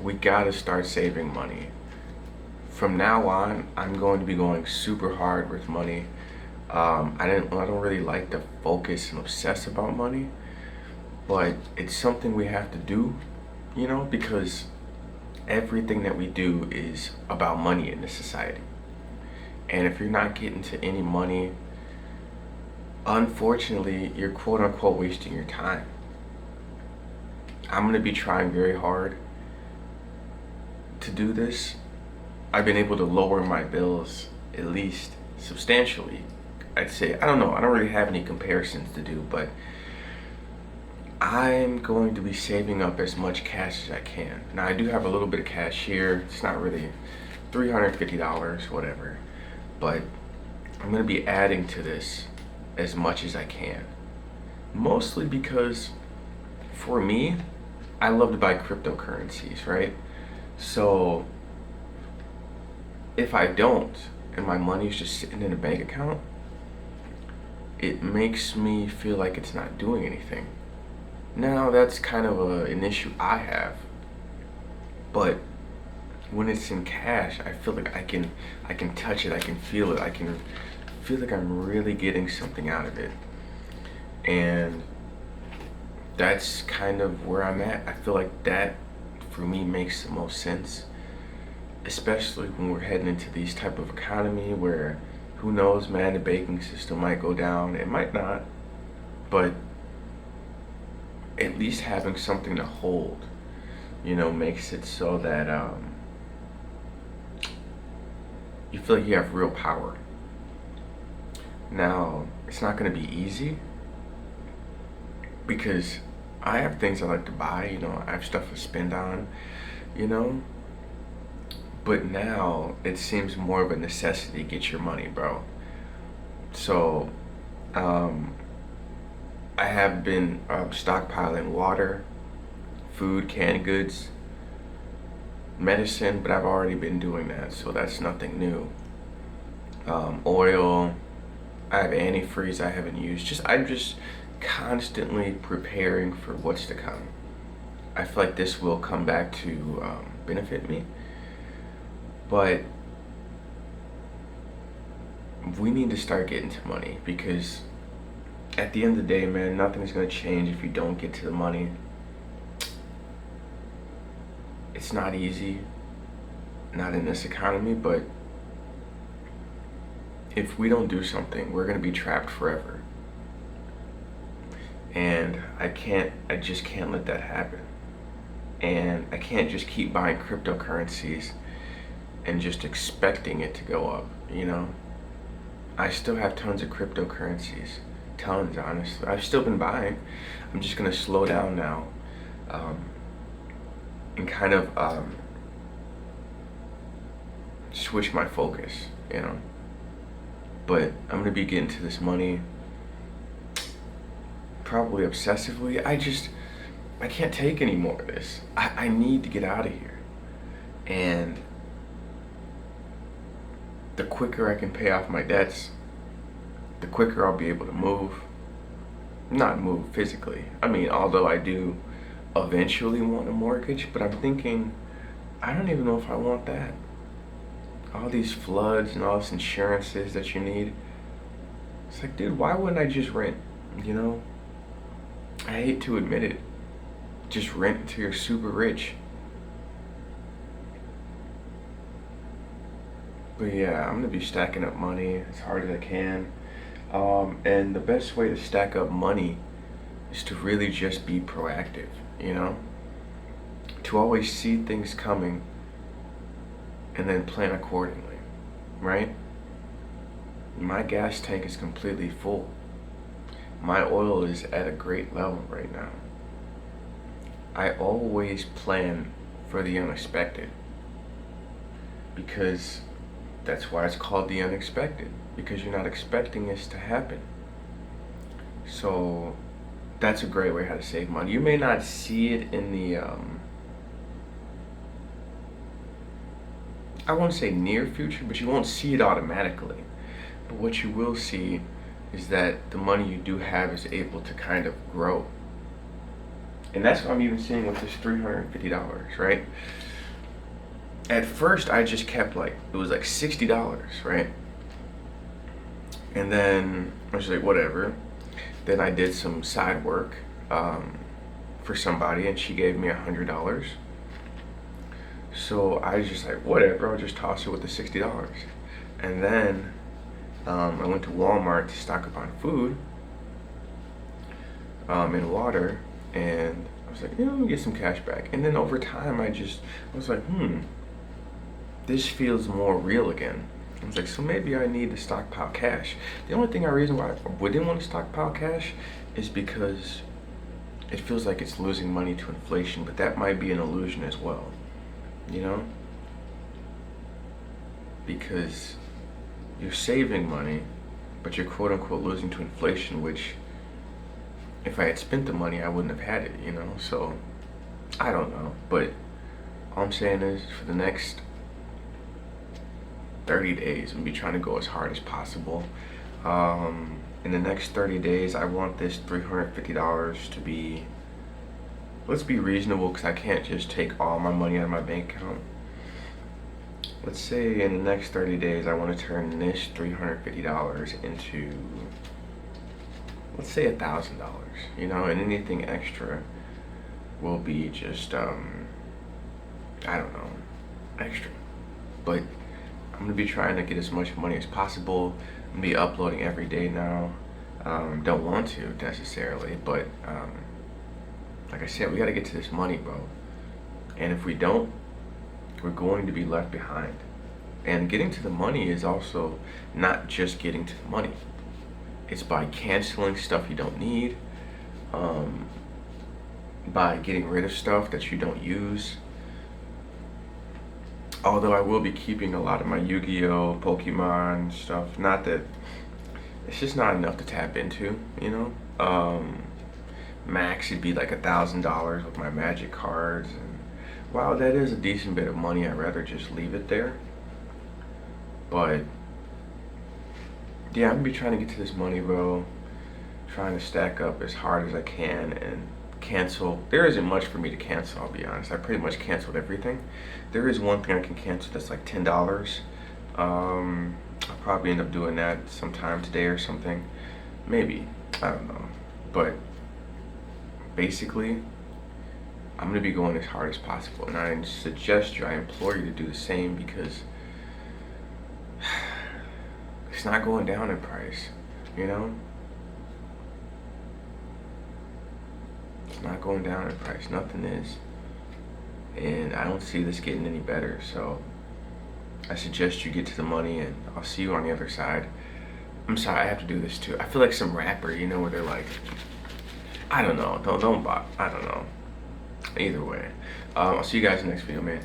we gotta start saving money. From now on, I'm going to be going super hard with money. I don't really like to focus and obsess about money, but it's something we have to do, because everything that we do is about money in this society. And if you're not getting to any money, unfortunately, you're quote unquote wasting your time. I'm gonna be trying very hard to do this. I've been able to lower my bills at least substantially. I'd say, I don't know, I don't really have any comparisons to do, but I'm going to be saving up as much cash as I can. Now, I do have a little bit of cash here. It's not really $350, whatever, but I'm going to be adding to this as much as I can. Mostly because for me, I love to buy cryptocurrencies, right? So if I don't, and my money's just sitting in a bank account, it makes me feel like it's not doing anything. Now that's kind of an issue I have, but when it's in cash, I feel like I can touch it, I can feel it, I can feel like I'm really getting something out of it, and that's kind of where I'm at. I feel like that for me makes the most sense, especially when we're heading into these type of economy where who knows, man, the banking system might go down, it might not, but at least having something to hold, makes it so that you feel like you have real power. Now, it's not going to be easy because I have things I like to buy, I have stuff to spend on, you know, but now it seems more of a necessity to get your money, bro. So, I have been stockpiling water, food, canned goods, medicine, but I've already been doing that, so that's nothing new. Oil, I have antifreeze I haven't used. I'm just constantly preparing for what's to come. I feel like this will come back to benefit me, but we need to start getting to money because at the end of the day, man, nothing's gonna change if you don't get to the money. It's not easy, not in this economy, but if we don't do something, we're gonna be trapped forever. And I just can't let that happen. And I can't just keep buying cryptocurrencies and just expecting it to go up. I still have tons of cryptocurrencies. Tons, honestly. I've still been buying. I'm just gonna slow down now, and kind of switch my focus. But I'm gonna be getting to this money probably obsessively. I can't take any more of this. I need to get out of here. And the quicker I can pay off my debts, the quicker I'll be able to move. Not move physically. I mean, although I do eventually want a mortgage, but I'm thinking, I don't even know if I want that. All these floods and all this insurances that you need. It's like, dude, why wouldn't I just rent? You know? I hate to admit it. Just rent until you're super rich. But yeah, I'm gonna be stacking up money as hard as I can. And the best way to stack up money is to really just be proactive, you know? To always see things coming and then plan accordingly, right? My gas tank is completely full. My oil is at a great level right now. I always plan for the unexpected because that's why it's called the unexpected, because you're not expecting this to happen. So that's a great way how to save money. You may not see it in the I won't say near future, but you won't see it automatically. But what you will see is that the money you do have is able to kind of grow. And that's what I'm even seeing with this $350, right? at first I just kept like, it was like $60, right? And then I was like, whatever. Then I did some side work for somebody, and she gave me $100. So I was just like, whatever, I'll just toss it with the $60. And then I went to Walmart to stock up on food and water, and I was like, let me get some cash back. And then over time, I was like, this feels more real again. I was like, so maybe I need to stockpile cash. The only reason why I wouldn't want to stockpile cash is because it feels like it's losing money to inflation, but that might be an illusion as well, you know? Because you're saving money, but you're quote unquote losing to inflation, which if I had spent the money, I wouldn't have had it, you know? So, I don't know. But all I'm saying is for the next 30 days, I'm gonna be trying to go as hard as possible. In the next 30 days, I want this $350 to be, let's be reasonable, because I can't just take all my money out of my bank account. Let's say in the next 30 days, I want to turn this $350 into, let's say $1,000, you know, and anything extra will be just, I don't know, extra. But I'm gonna be trying to get as much money as possible. I'm gonna be uploading every day now. Don't want to necessarily, but like I said, we gotta get to this money, bro. And if we don't, we're going to be left behind. And getting to the money is also not just getting to the money. It's by canceling stuff you don't need, by getting rid of stuff that you don't use. Although I will be keeping a lot of my Yu-Gi-Oh, Pokemon stuff. Not that, it's just not enough to tap into, you know? Max would be like $1,000 with my Magic cards. And while that is a decent bit of money, I'd rather just leave it there. But yeah, I'm gonna be trying to get to this money, bro. Trying to stack up as hard as I can and cancel. There isn't much for me to cancel, I'll be honest. I pretty much canceled everything. There is one thing I can cancel that's like $10. I'll probably end up doing that sometime today or something. Maybe. I don't know. But basically, I'm gonna be going as hard as possible. And I implore you to do the same, because it's not going down in price, you know? It's not going down in price. Nothing is. And I don't see this getting any better. So I suggest you get to the money, and I'll see you on the other side. I'm sorry, I have to do this too. I feel like some rapper, you know, where they're like, I don't know. Don't bot. I don't know. Either way. I'll see you guys in the next video, man.